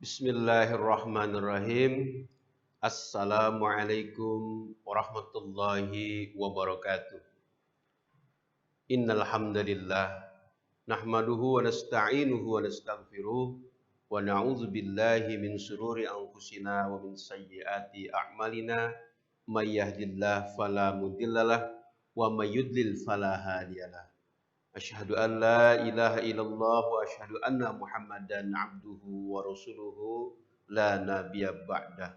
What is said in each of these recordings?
Bismillahirrahmanirrahim. Assalamualaikum warahmatullahi wabarakatuh. Innal hamdalillah nahmaduhu wa nasta'inuhu wa nastaghfiruh wa na'udzu billahi min shururi anfusina wa min sayyiati a'malina may yahdihillahu fala mudhillalah wa may yudlil fala hadiyalah. Asyhadu an la ilaha illallah wa asyhadu anna Muhammadan abduhu wa rasuluhu la nabiyya ba'dah.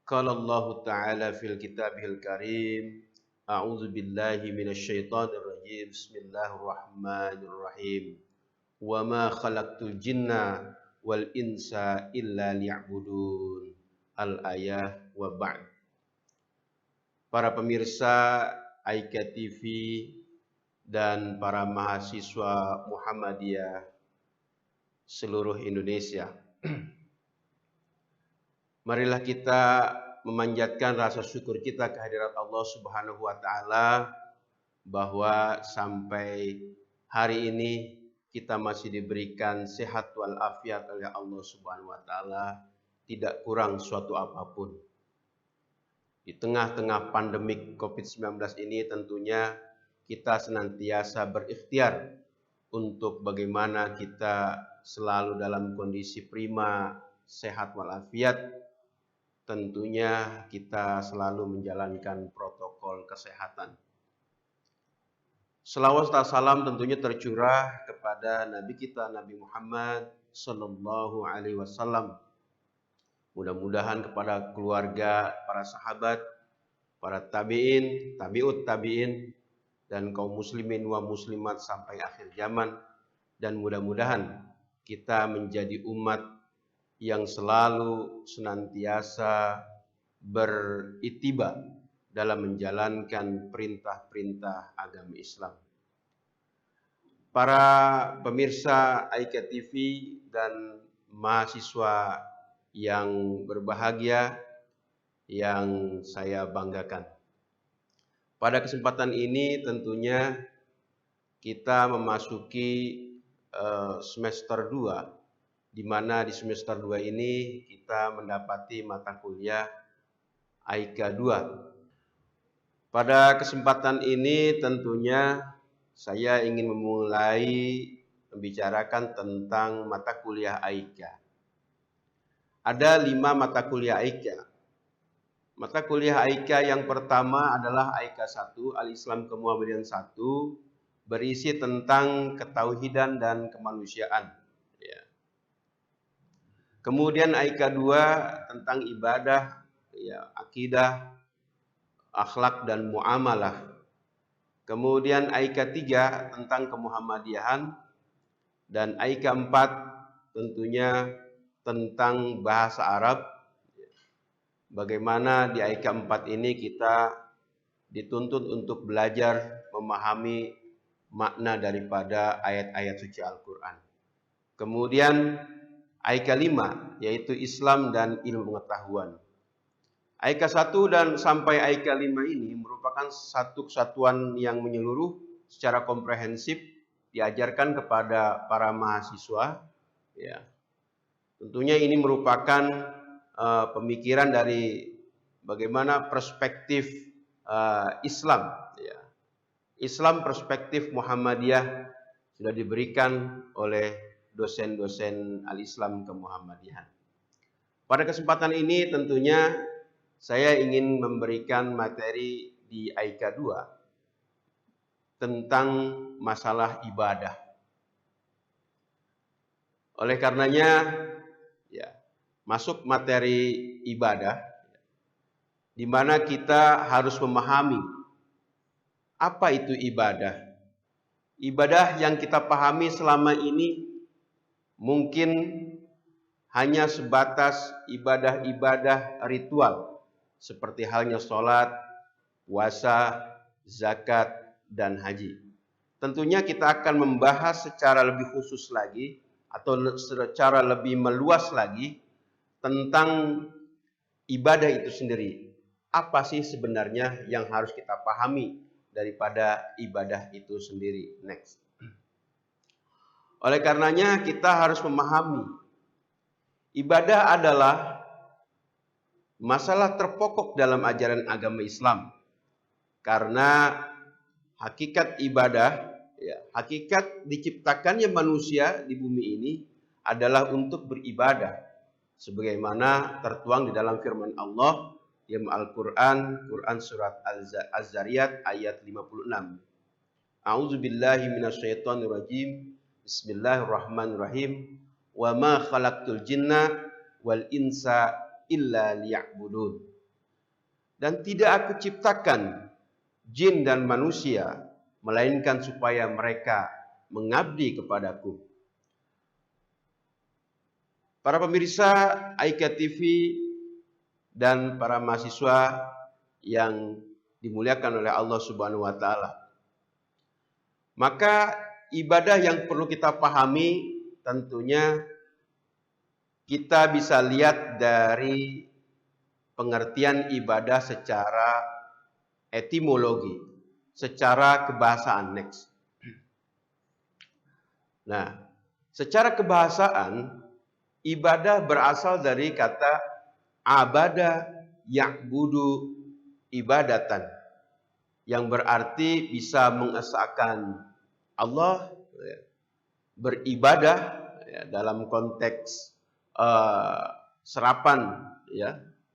Qala Allah Ta'ala fil kitabihil karim. A'udzu billahi minasyaitonir rajim. Bismillahirrahmanirrahim. Wa ma khalaqtul jinna wal insa illa liya'budun. Al-ayah wa ba'd. Para pemirsa Aika TV dan para mahasiswa Muhammadiyah seluruh Indonesia. Marilah kita memanjatkan rasa syukur kita kehadirat Allah Subhanahu wa taala bahwa sampai hari ini kita masih diberikan sehat wal afiat oleh Allah Subhanahu wa taala, tidak kurang suatu apapun. Di tengah-tengah pandemik Covid-19 ini tentunya kita senantiasa berikhtiar untuk bagaimana kita selalu dalam kondisi prima, sehat walafiat. Tentunya kita selalu menjalankan protokol kesehatan. Selawat dan salam tentunya tercurah kepada Nabi kita Nabi Muhammad Sallallahu Alaihi Wasallam. Mudah-mudahan kepada keluarga, para sahabat, para tabiin, tabiut tabiin, dan kaum muslimin wa muslimat sampai akhir zaman, dan mudah-mudahan kita menjadi umat yang selalu senantiasa beritiba dalam menjalankan perintah-perintah agama Islam. Para pemirsa Aika TV dan mahasiswa yang berbahagia yang saya banggakan. Pada kesempatan ini tentunya kita memasuki semester 2, di mana di semester 2 ini kita mendapati mata kuliah Aika 2. Pada kesempatan ini tentunya saya ingin memulai membicarakan tentang mata kuliah Aika. Ada 5 mata kuliah Aika. Mata kuliah Aika yang pertama adalah Aika 1, Al-Islam Kemuhammadiyaan 1, berisi tentang ketauhidan dan kemanusiaan. Ya. Kemudian Aika 2 tentang ibadah, ya, akidah, akhlak dan muamalah. Kemudian Aika 3 tentang kemuhammadiyahan, dan Aika 4 tentunya tentang bahasa Arab. Bagaimana di Aika 4 ini kita dituntut untuk belajar memahami makna daripada ayat-ayat suci Al-Quran. Kemudian Aika 5 yaitu Islam dan ilmu pengetahuan. Aika 1 dan sampai Aika 5 ini merupakan satu kesatuan yang menyeluruh secara komprehensif diajarkan kepada para mahasiswa. Ya. Tentunya ini merupakan pemikiran dari bagaimana perspektif Islam, ya. Islam perspektif Muhammadiyah sudah diberikan oleh dosen-dosen Al-Islam Kemuhammadiyahan. Pada kesempatan ini tentunya saya ingin memberikan materi di Aika 2 tentang masalah ibadah. Oleh karenanya, ya, masuk materi ibadah, di mana kita harus memahami apa itu ibadah. Ibadah yang kita pahami selama ini mungkin hanya sebatas ibadah-ibadah ritual, seperti halnya sholat, puasa, zakat, dan haji. Tentunya kita akan membahas secara lebih khusus lagi, atau secara lebih meluas lagi, tentang ibadah itu sendiri. Apa sih sebenarnya yang harus kita pahami daripada ibadah itu sendiri? Next. Oleh karenanya kita harus memahami Ibadah adalah masalah terpokok dalam ajaran agama Islam. Karena hakikat ibadah, hakikat diciptakannya manusia di bumi ini adalah untuk beribadah. Sebagaimana tertuang di dalam firman Allah yang Al-Quran, Quran surat Az-Zariyat ayat 56. A'udzubillahi minasyaitonirrajim. Bismillahirrahmanirrahim. Wa ma khalaqtul jinna wal insa illa liya'budun. Dan tidak aku ciptakan jin dan manusia melainkan supaya mereka mengabdi kepadaku. Para pemirsa Aika TV dan para mahasiswa yang dimuliakan oleh Allah Subhanahu wa taala. Maka ibadah yang perlu kita pahami tentunya kita bisa lihat dari pengertian ibadah secara etimologi, secara kebahasaan. Next. Nah, secara kebahasaan ibadah berasal dari kata abada ya'budu ibadatan, yang berarti bisa mengesahkan Allah, beribadah dalam konteks serapan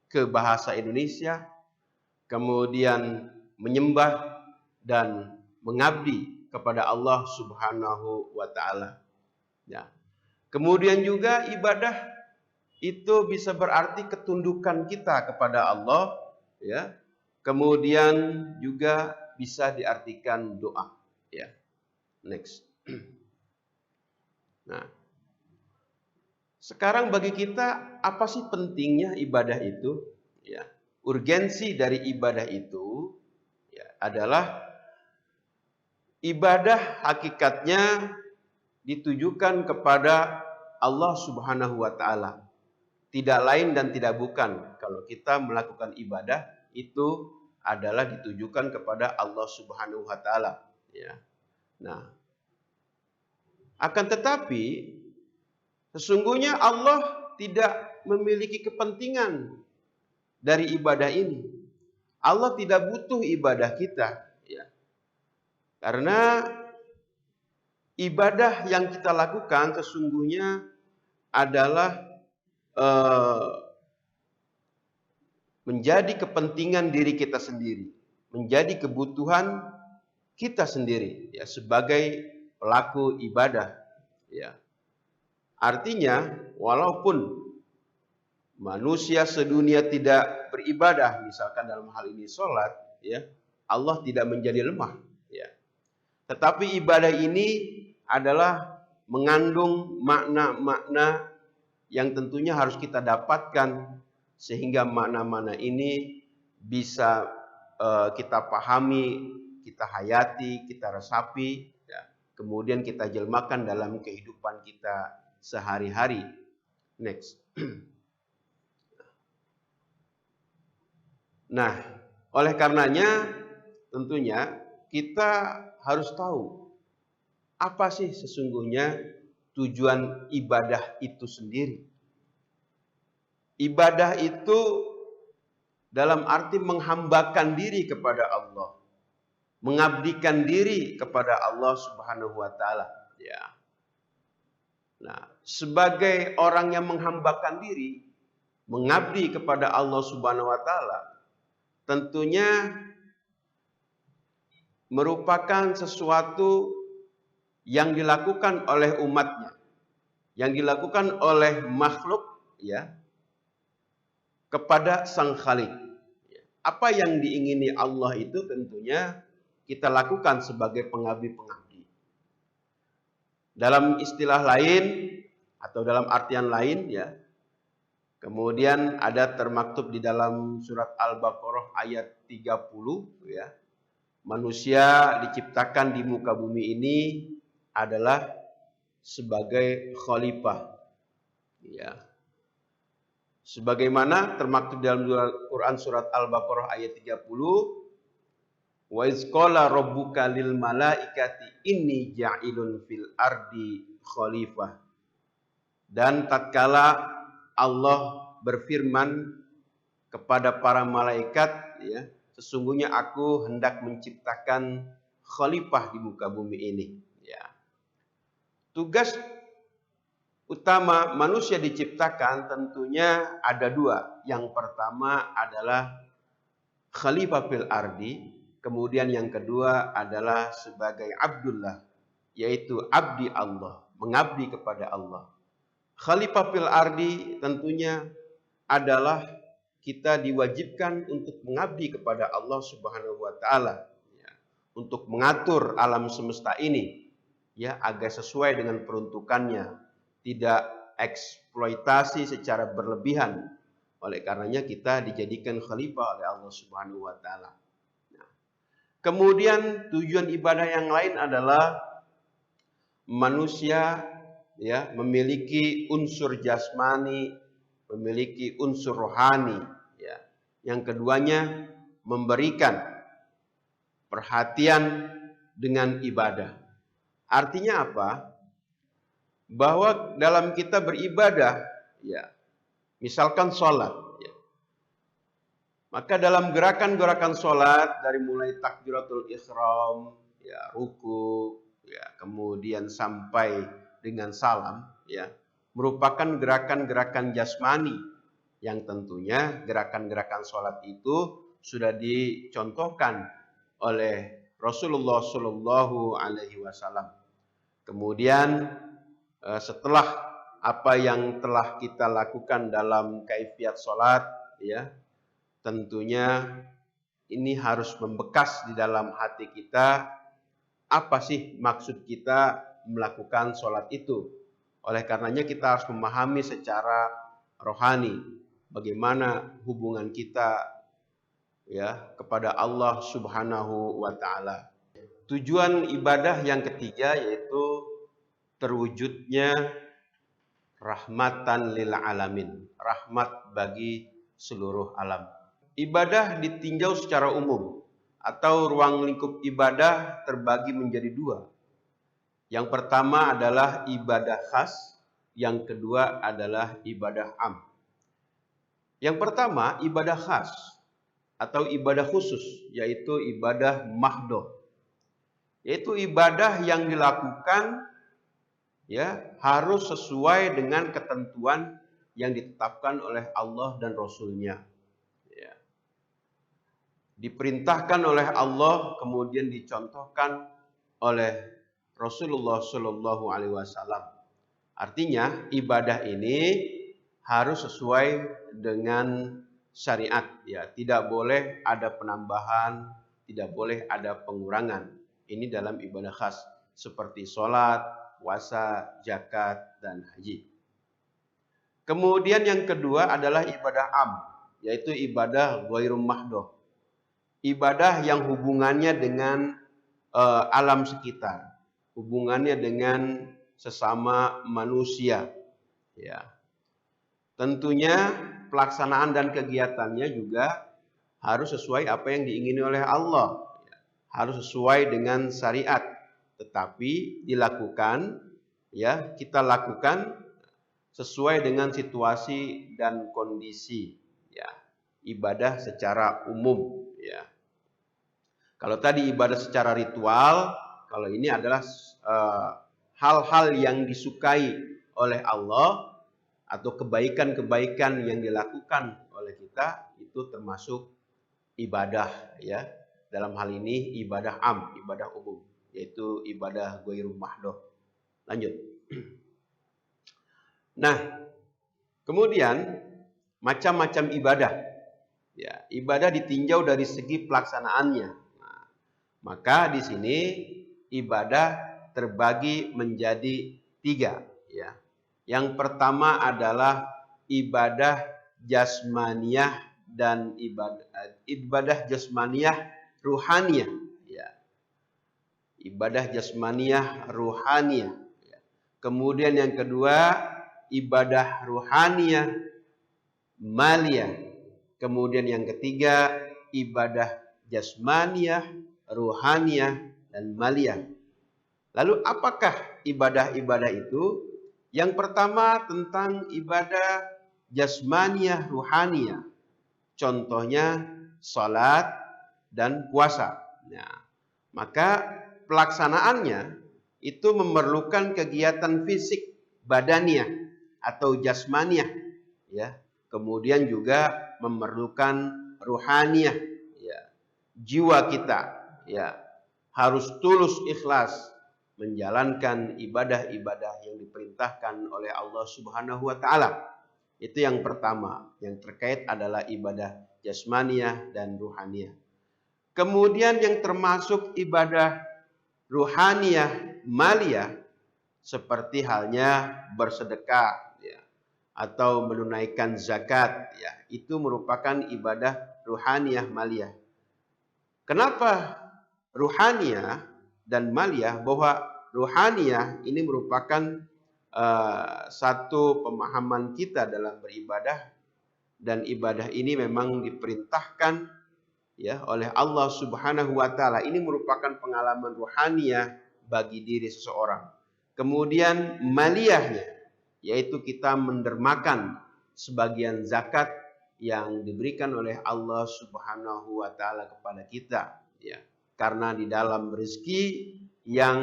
ke bahasa Indonesia, kemudian menyembah dan mengabdi kepada Allah Subhanahu wa taala. Ya. Kemudian juga ibadah itu bisa berarti ketundukan kita kepada Allah, ya. Kemudian juga bisa diartikan doa, ya. Next. Nah, sekarang bagi kita apa sih pentingnya ibadah itu? Ya, urgensi dari ibadah itu adalah ibadah hakikatnya ditujukan kepada Allah Subhanahu wa taala. Tidak lain dan tidak bukan. Kalau kita melakukan ibadah itu adalah ditujukan kepada Allah Subhanahu wa taala, ya. Nah, akan tetapi sesungguhnya Allah tidak memiliki kepentingan dari ibadah ini. Allah tidak butuh ibadah kita, ya. Karena ibadah yang kita lakukan sesungguhnya adalah menjadi kepentingan diri kita sendiri, menjadi kebutuhan kita sendiri, ya, sebagai pelaku ibadah, ya. Artinya, walaupun manusia sedunia tidak beribadah, misalkan dalam hal ini sholat, ya, Allah tidak menjadi lemah, ya. Tetapi ibadah ini adalah mengandung makna-makna yang tentunya harus kita dapatkan sehingga makna-makna ini bisa kita pahami, kita hayati, kita resapi, ya. Kemudian kita jelmakan dalam kehidupan kita sehari-hari. Next. Nah, oleh karenanya tentunya kita harus tahu apa sih sesungguhnya tujuan ibadah itu sendiri. Ibadah itu dalam arti menghambakan diri kepada Allah, mengabdikan diri kepada Allah Subhanahu wa taala, ya. Nah, sebagai orang yang menghambakan diri, mengabdi kepada Allah Subhanahu wa taala, tentunya merupakan sesuatu yang dilakukan oleh umatnya, yang dilakukan oleh makhluk, ya, kepada Sang Khalik. Apa yang diingini Allah itu tentunya kita lakukan sebagai pengabdi-pengabdi. Dalam istilah lain atau dalam artian lain, ya. Kemudian ada termaktub di dalam surat Al-Baqarah ayat 30, ya. Manusia diciptakan di muka bumi ini adalah sebagai khalifah, ya. Sebagaimana termaktub dalam Quran surat Al-Baqarah ayat 30, wa iz qala rabbuka lil malaikati inni ja'ilun fil ardi khalifah. Dan tatkala Allah berfirman kepada para malaikat, ya, sesungguhnya aku hendak menciptakan khalifah di muka bumi ini. Ya. Tugas utama manusia diciptakan tentunya ada dua. Yang pertama adalah khalifah fil ardi, kemudian yang kedua adalah sebagai Abdullah, yaitu abdi Allah, mengabdi kepada Allah. Khalifah fil ardi tentunya adalah kita diwajibkan untuk mengabdi kepada Allah Subhanahu wa taala, ya, untuk mengatur alam semesta ini, ya, agar sesuai dengan peruntukannya, tidak eksploitasi secara berlebihan. Oleh karenanya kita dijadikan khalifah oleh Allah Subhanahu wa taala. Nah, kemudian tujuan ibadah yang lain adalah manusia, ya, memiliki unsur jasmani, memiliki unsur rohani, ya. Yang keduanya memberikan perhatian dengan ibadah. Artinya apa? Bahwa dalam kita beribadah, ya, misalkan sholat, ya, maka dalam gerakan-gerakan sholat dari mulai takbiratul ihram, ya, ruku, ya, kemudian sampai dengan salam, ya, merupakan gerakan-gerakan jasmani yang tentunya gerakan-gerakan sholat itu sudah dicontohkan oleh Rasulullah Shallallahu Alaihi Wasallam. Kemudian setelah apa yang telah kita lakukan dalam kaifiat sholat, ya, tentunya ini harus membekas di dalam hati kita. Apa sih maksud kita melakukan sholat itu? Oleh karenanya kita harus memahami secara rohani bagaimana hubungan kita, ya, kepada Allah Subhanahu wa taala. Tujuan ibadah yang ketiga yaitu terwujudnya rahmatan lil alamin, rahmat bagi seluruh alam. Ibadah ditinjau secara umum atau ruang lingkup ibadah terbagi menjadi dua. Yang pertama adalah ibadah khas, yang kedua adalah ibadah am. Yang pertama ibadah khas atau ibadah khusus, yaitu ibadah mahdoh, yaitu ibadah yang dilakukan, ya, harus sesuai dengan ketentuan yang ditetapkan oleh Allah dan Rasul-Nya. Ya. Diperintahkan oleh Allah, kemudian dicontohkan oleh Rasulullah Shallallahu Alaihi Wasallam. Artinya ibadah ini harus sesuai dengan syariat, ya, tidak boleh ada penambahan, tidak boleh ada pengurangan. Ini dalam ibadah khas seperti sholat, puasa, zakat, dan haji. Kemudian yang kedua adalah ibadah am, yaitu ibadah ghairum mahdoh. Ibadah yang hubungannya dengan alam sekitar, hubungannya dengan sesama manusia. Ya. Tentunya pelaksanaan dan kegiatannya juga harus sesuai apa yang diingini oleh Allah. Ya. Harus sesuai dengan syariat. Tetapi dilakukan, ya, kita lakukan sesuai dengan situasi dan kondisi, ya, ibadah secara umum, ya. Kalau tadi ibadah secara ritual, kalau ini adalah hal-hal yang disukai oleh Allah atau kebaikan-kebaikan yang dilakukan oleh kita, itu termasuk ibadah, ya. Dalam hal ini ibadah am, ibadah umum, yaitu ibadah ghairum mahdoh. Lanjut. Nah, kemudian macam-macam ibadah. Ya, ibadah ditinjau dari segi pelaksanaannya. Nah, maka di sini ibadah terbagi menjadi tiga. Ya. Yang pertama adalah ibadah jasmaniyah dan ibadah jasmaniyah ruhaniyah. Ibadah jasmaniyah ruhaniyah. Kemudian yang kedua ibadah ruhaniyah maliyah. Kemudian yang ketiga ibadah jasmaniyah ruhaniyah dan maliyah. Lalu apakah ibadah-ibadah itu? Yang pertama tentang ibadah jasmaniyah, ruhaniyah. Contohnya salat dan puasa. Nah, maka pelaksanaannya itu memerlukan kegiatan fisik, badaniah atau jasmaniah, ya. Kemudian juga memerlukan ruhaniyah, ya. Jiwa kita, ya, harus tulus ikhlas menjalankan ibadah-ibadah yang diperintahkan oleh Allah Subhanahu wa taala. Itu yang pertama, yang terkait adalah ibadah jasmaniah dan ruhaniyah. Kemudian yang termasuk ibadah ruhaniyah maliyah seperti halnya bersedekah, ya, atau menunaikan zakat, ya, itu merupakan ibadah ruhaniyah maliyah. Kenapa ruhaniyah dan maliyah? Bahwa ruhaniyah ini merupakan satu pemahaman kita dalam beribadah, dan ibadah ini memang diperintahkan, ya, oleh Allah Subhanahu wa taala. Ini merupakan pengalaman ruhaniyah bagi diri seseorang. Kemudian maliyahnya, yaitu kita mendermakan sebagian zakat yang diberikan oleh Allah Subhanahu wa taala kepada kita, ya. Karena di dalam rezeki yang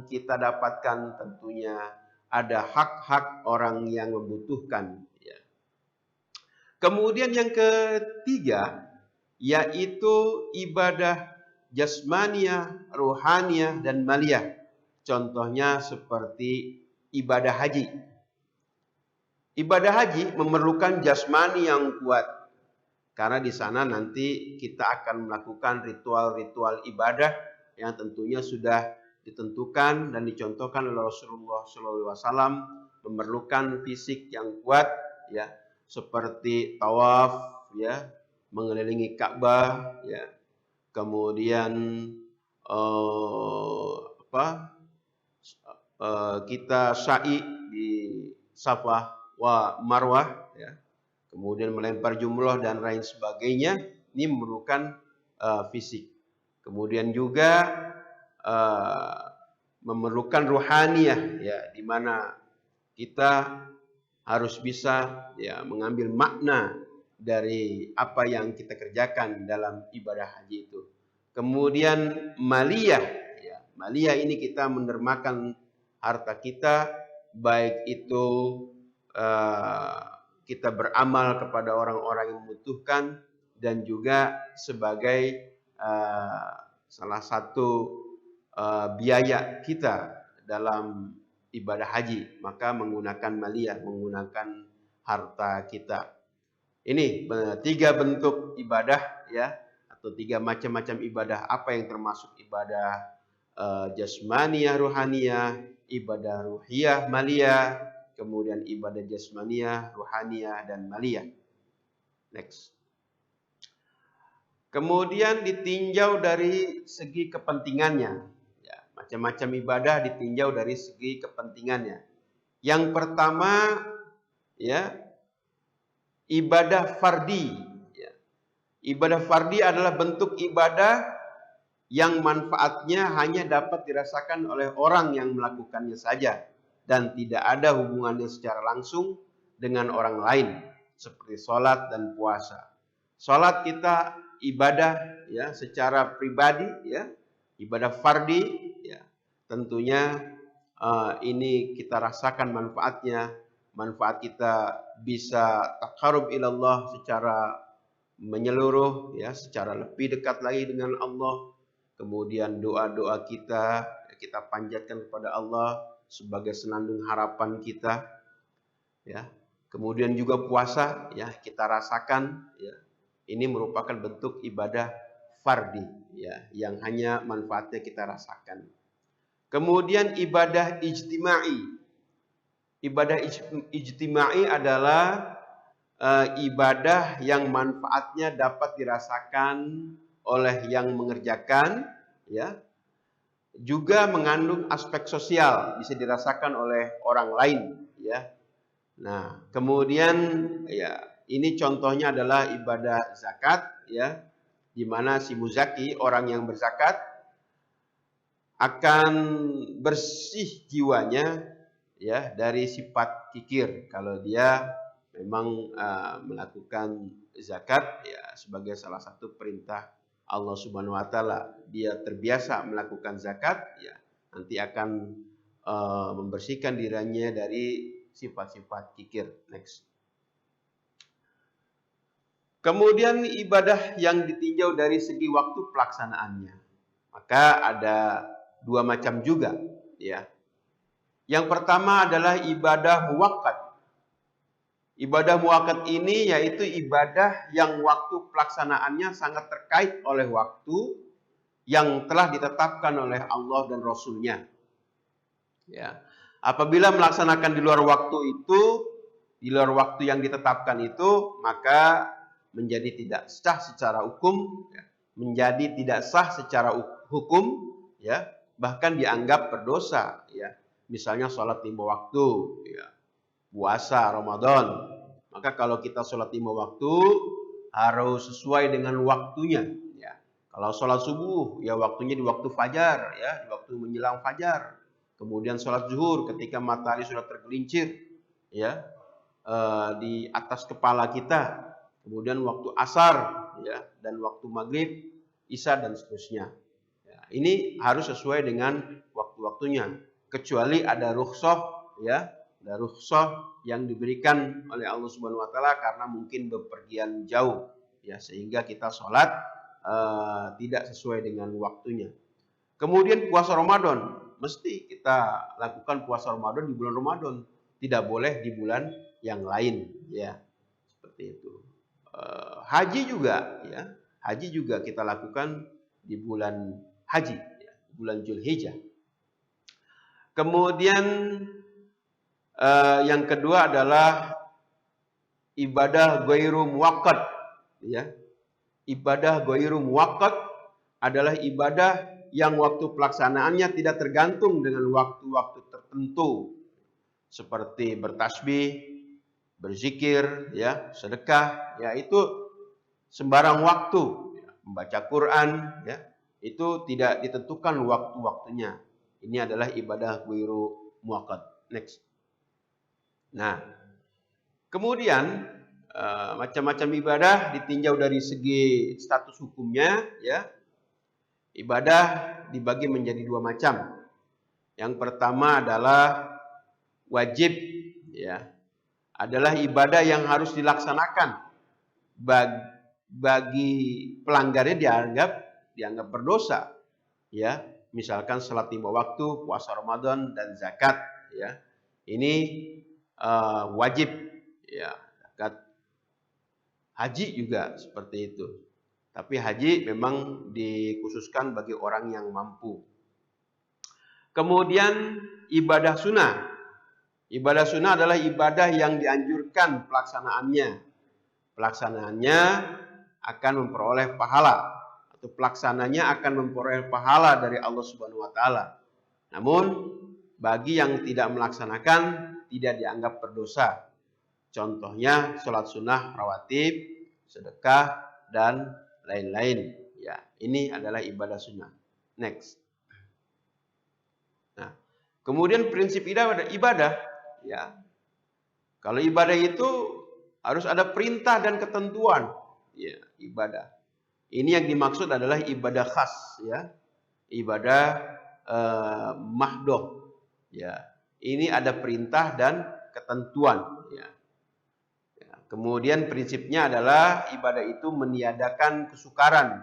kita dapatkan tentunya ada hak-hak orang yang membutuhkan, ya. Kemudian yang ketiga yaitu ibadah jasmaniah, ruhaniyah dan maliyah. Contohnya seperti ibadah haji. Ibadah haji memerlukan jasmani yang kuat, karena di sana nanti kita akan melakukan ritual-ritual ibadah yang tentunya sudah ditentukan dan dicontohkan oleh Rasulullah SAW, memerlukan fisik yang kuat, ya, seperti tawaf, ya, mengelilingi Ka'bah, ya, kemudian kita sa'i di Safa wa Marwah, ya, kemudian melempar jumroh dan lain sebagainya. Ini memerlukan fisik. Kemudian juga memerlukan ruhaniyah, ya, di mana kita harus bisa, ya, mengambil makna dari apa yang kita kerjakan dalam ibadah haji itu. Kemudian maliyah, ya, maliyah ini kita mendermakan harta kita, baik itu kita beramal kepada orang-orang yang membutuhkan, dan juga sebagai salah satu biaya kita dalam ibadah haji, maka menggunakan maliyah, menggunakan harta kita. Ini 3 bentuk ibadah, ya, atau 3 macam-macam ibadah. Apa yang termasuk ibadah jasmaniyah, ruhaniyah, ibadah ruhiyah, maliyah, kemudian ibadah jasmaniyah, ruhaniyah dan maliyah. Next. Kemudian ditinjau dari segi kepentingannya. Ya, macam-macam ibadah ditinjau dari segi kepentingannya. Yang pertama, ya, ibadah fardi. Ya. Ibadah fardi adalah bentuk ibadah yang manfaatnya hanya dapat dirasakan oleh orang yang melakukannya saja dan tidak ada hubungannya secara langsung dengan orang lain, seperti sholat dan puasa. Sholat kita ibadah, ya, secara pribadi, ya, ibadah fardi, ya, tentunya ini kita rasakan manfaatnya. Manfaat kita bisa taqarrub ilallah secara menyeluruh, ya, secara lebih dekat lagi dengan Allah. Kemudian doa-doa kita panjatkan kepada Allah sebagai senandung harapan kita, ya. Kemudian juga puasa, ya, kita rasakan, ya, ini merupakan bentuk ibadah fardi, ya, yang hanya manfaatnya kita rasakan. Kemudian ibadah ijtima'i. Ibadah ijtima'i adalah ibadah yang manfaatnya dapat dirasakan oleh yang mengerjakan, ya, juga mengandung aspek sosial, bisa dirasakan oleh orang lain, ya. Nah, kemudian, ya, ini contohnya adalah ibadah zakat, ya, di mana si muzaki, orang yang berzakat, akan bersih jiwanya, ya, dari sifat kikir. Kalau dia memang melakukan zakat ya sebagai salah satu perintah Allah Subhanahu wa taala. Dia terbiasa melakukan zakat ya nanti akan membersihkan dirinya dari sifat-sifat kikir. Next. Kemudian ibadah yang ditinjau dari segi waktu pelaksanaannya. Maka ada dua macam juga ya. Yang pertama adalah ibadah muwaqqat. Ibadah muwaqqat ini yaitu ibadah yang waktu pelaksanaannya sangat terkait oleh waktu yang telah ditetapkan oleh Allah dan Rasul-Nya. Ya. Apabila melaksanakan di luar waktu itu, di luar waktu yang ditetapkan itu, maka menjadi tidak sah secara hukum, ya. Menjadi tidak sah secara hukum, ya, bahkan dianggap berdosa, ya. Misalnya sholat 5 waktu, ya, puasa Ramadan. Maka kalau kita sholat 5 waktu harus sesuai dengan waktunya, ya. Kalau sholat subuh, ya waktunya di waktu fajar, ya, di waktu menjelang fajar. Kemudian sholat zuhur ketika matahari sudah tergelincir, ya, di atas kepala kita. Kemudian waktu asar, ya, dan waktu maghrib, isya dan seterusnya. Ya, ini harus sesuai dengan waktu-waktunya. Kecuali ada rukhsah, ya, ada rukhsah yang diberikan oleh Allah Subhanahu wa taala karena mungkin bepergian jauh, ya, sehingga kita sholat tidak sesuai dengan waktunya. Kemudian puasa Ramadan, mesti kita lakukan puasa Ramadan di bulan Ramadan, tidak boleh di bulan yang lain, ya, seperti itu. Haji juga, ya, haji juga kita lakukan di bulan haji, ya, bulan Zulhijjah. Kemudian yang kedua adalah ibadah ghairu muwaqqat, ya. Ibadah ghairu muwaqqat adalah ibadah yang waktu pelaksanaannya tidak tergantung dengan waktu-waktu tertentu, seperti bertasbih, berzikir, ya, sedekah, ya, itu sembarang waktu, ya, membaca Quran, ya, itu tidak ditentukan waktu-waktunya. Ini adalah ibadah ghairu muwaqqat. Next. Nah, kemudian macam-macam ibadah ditinjau dari segi status hukumnya, ya. Ibadah dibagi menjadi dua macam. Yang pertama adalah wajib, ya. Adalah ibadah yang harus dilaksanakan. Bagi pelanggarnya dianggap berdosa, ya. Misalkan salat 5 waktu, puasa Ramadan dan zakat, ya. Ini wajib, ya. Zakat. Haji juga seperti itu. Tapi haji memang dikhususkan bagi orang yang mampu. Kemudian ibadah sunnah. Ibadah sunnah adalah ibadah yang dianjurkan pelaksanaannya. Pelaksanaannya akan memperoleh pahala. Atau pelaksananya akan memperoleh pahala dari Allah Subhanahu wa taala. Namun bagi yang tidak melaksanakan tidak dianggap berdosa. Contohnya sholat sunnah rawatib, sedekah, dan lain-lain. Ya, ini adalah ibadah sunnah. Next. Nah, kemudian prinsip ibadah, ya. Kalau ibadah itu harus ada perintah dan ketentuan, ya, ibadah. Ini yang dimaksud adalah ibadah khas, ya. Ibadah mahdoh, ya. Ini ada perintah dan ketentuan, ya. Kemudian prinsipnya adalah ibadah itu meniadakan kesukaran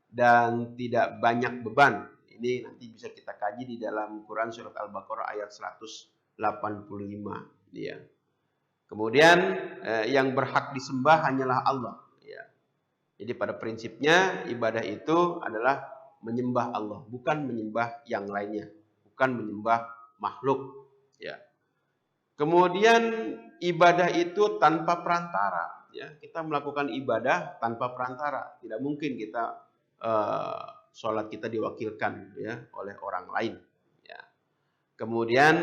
dan tidak banyak beban. Ini nanti bisa kita kaji di dalam Quran surat Al-Baqarah ayat 185. Ya. Kemudian yang berhak disembah hanyalah Allah. Ya. Jadi pada prinsipnya ibadah itu adalah menyembah Allah, bukan menyembah yang lainnya, bukan menyembah makhluk. Ya. Kemudian ibadah itu tanpa perantara, ya. Kita melakukan ibadah tanpa perantara. Tidak mungkin kita sholat kita diwakilkan, ya, oleh orang lain, ya. Kemudian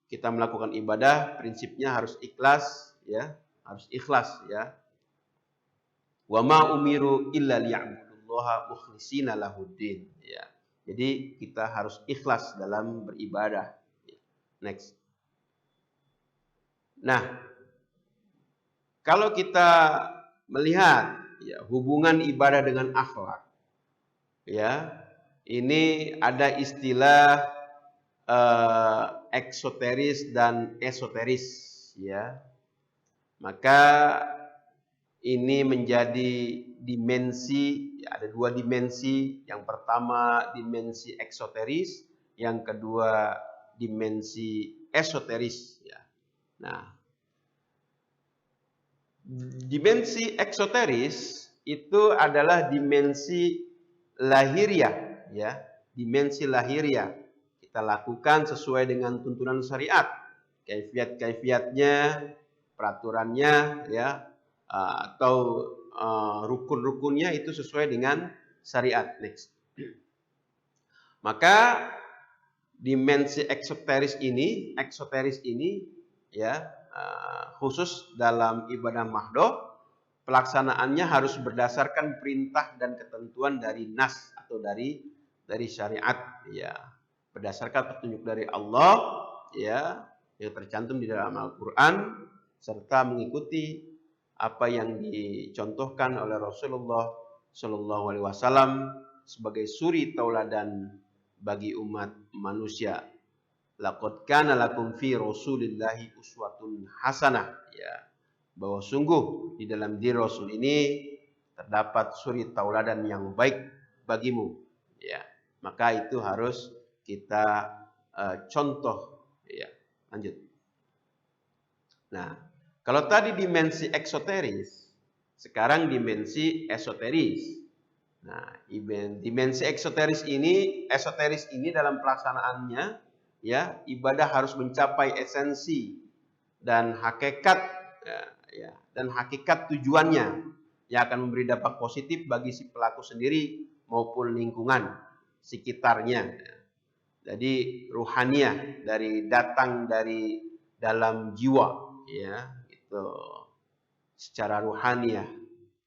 kita melakukan ibadah prinsipnya harus ikhlas, ya, harus ikhlas, ya. Wa ma umiru illa liya'budullaha mukhlishina lahuddin, ya. Jadi kita harus ikhlas dalam beribadah. Next. Nah, kalau kita melihat ya hubungan ibadah dengan akhlak, ya ini ada istilah eksoteris dan esoteris, ya. Maka ini menjadi dimensi, ya, ada dua dimensi. Yang pertama dimensi eksoteris, yang kedua dimensi esoteris, ya. Nah, dimensi eksoteris itu adalah dimensi lahiriah, ya, dimensi lahiriah. Kita lakukan sesuai dengan tuntunan syariat, kaifiat-kaifiatnya, peraturannya, ya, atau rukun-rukunnya itu sesuai dengan syariat. Next. Maka dimensi eksoteris ini, ya, khusus dalam ibadah mahdoh, pelaksanaannya harus berdasarkan perintah dan ketentuan dari nas atau dari syariat, ya, berdasarkan petunjuk dari Allah, ya, yang tercantum di dalam Al-Quran, serta mengikuti apa yang dicontohkan oleh Rasulullah Shallallahu Alaihi Wasallam sebagai suri tauladan bagi umat manusia. Laqad kana lakum fi Rasulillahi uswatun hasanah, ya, bahwa sungguh di dalam diri Rasul ini terdapat suri tauladan yang baik bagimu, ya. Maka itu harus kita contoh, ya. Lanjut. Nah, kalau tadi dimensi eksoteris, sekarang dimensi esoteris. Nah, dimensi esoteris ini dalam pelaksanaannya, ya, ibadah harus mencapai esensi dan hakikat, ya, dan hakikat tujuannya yang akan memberi dampak positif bagi si pelaku sendiri maupun lingkungan sekitarnya. Jadi ruhaniah datang dari dalam jiwa, ya, itu secara ruhaniah.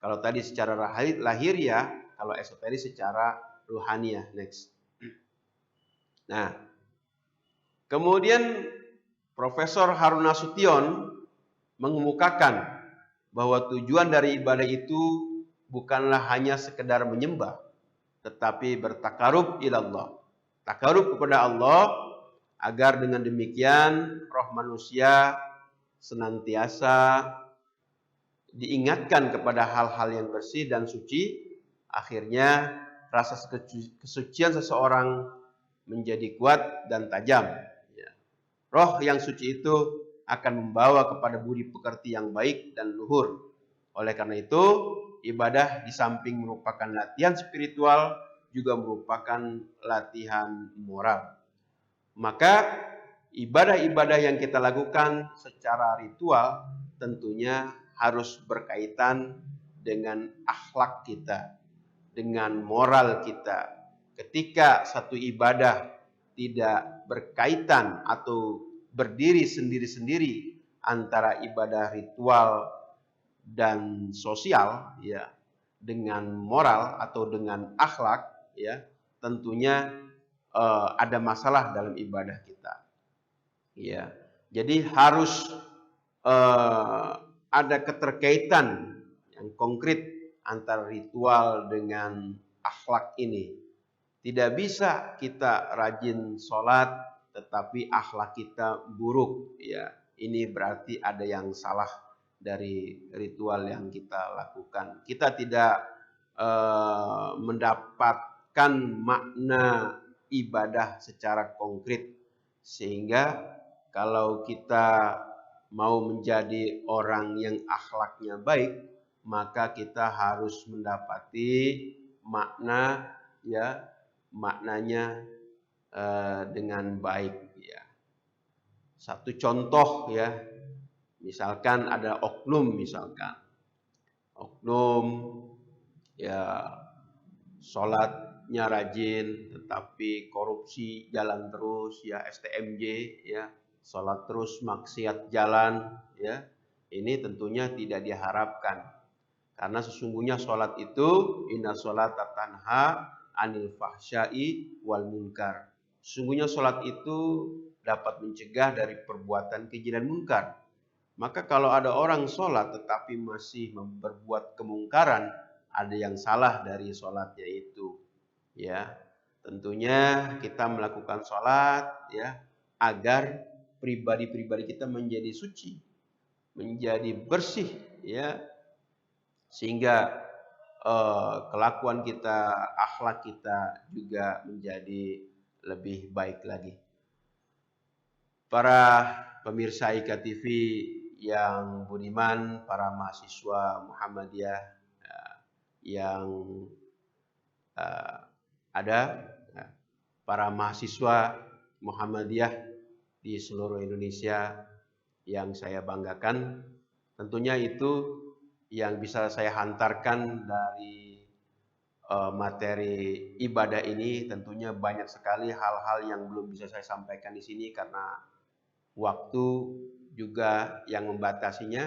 Kalau tadi secara lahiriah, kalau esoteris secara ruhaniah. Next. Nah, kemudian Profesor Harun Nasution mengemukakan bahwa tujuan dari ibadah itu bukanlah hanya sekedar menyembah, tetapi bertakarub ilallah. Takarub kepada Allah, agar dengan demikian roh manusia senantiasa diingatkan kepada hal-hal yang bersih dan suci. Akhirnya rasa kesucian seseorang menjadi kuat dan tajam. Roh yang suci itu akan membawa kepada budi pekerti yang baik dan luhur. Oleh karena itu, ibadah di samping merupakan latihan spiritual, juga merupakan latihan moral. Maka ibadah-ibadah yang kita lakukan secara ritual tentunya harus berkaitan dengan akhlak kita, dengan moral kita. Ketika satu ibadah tidak berkaitan atau berdiri sendiri-sendiri antara ibadah ritual dan sosial, ya, dengan moral atau dengan akhlak, ya, tentunya ada masalah dalam ibadah kita, ya. Jadi harus ada keterkaitan yang konkret antara ritual dengan akhlak ini. Tidak bisa kita rajin sholat tetapi akhlak kita buruk, ya. Ini berarti ada yang salah dari ritual yang kita lakukan. Kita tidak mendapatkan makna ibadah secara konkret, sehingga kalau kita mau menjadi orang yang akhlaknya baik, maka kita harus mendapati makna, ya, maknanya dengan baik, ya. Satu contoh, ya, misalkan ada oknum, ya, sholatnya rajin tetapi korupsi jalan terus, ya, STMJ, ya, sholat terus maksiat jalan, ya. Ini tentunya tidak diharapkan, karena sesungguhnya sholat itu inna sholata tanha anil fahsyai wal munkar. Sesungguhnya sholat itu dapat mencegah dari perbuatan keji dan munkar. Maka kalau ada orang sholat tetapi masih berbuat kemungkaran, ada yang salah dari sholatnya itu. Ya, tentunya kita melakukan sholat ya agar pribadi-pribadi kita menjadi suci, menjadi bersih, ya, sehingga kelakuan kita, akhlak kita juga menjadi lebih baik lagi. Para pemirsa IKA TV yang budiman, para mahasiswa Muhammadiyah yang ada, para mahasiswa Muhammadiyah di seluruh Indonesia yang saya banggakan, tentunya itu yang bisa saya hantarkan dari materi ibadah ini. Tentunya banyak sekali hal-hal yang belum bisa saya sampaikan di sini karena waktu juga yang membatasinya.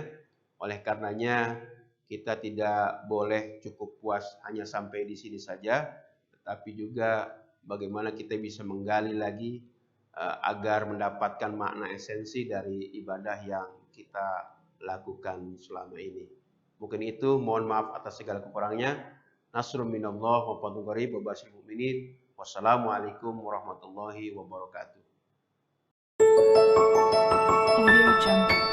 Oleh karenanya kita tidak boleh cukup puas hanya sampai di sini saja, tetapi juga bagaimana kita bisa menggali lagi agar mendapatkan makna esensi dari ibadah yang kita lakukan selama ini. Mungkin itu, mohon maaf atas segala kekurangannya. Nasrun minallah wa fadlun qarib wa basyiril mu'minin. Wassalamualaikum warahmatullahi wabarakatuh. Audio Jungle.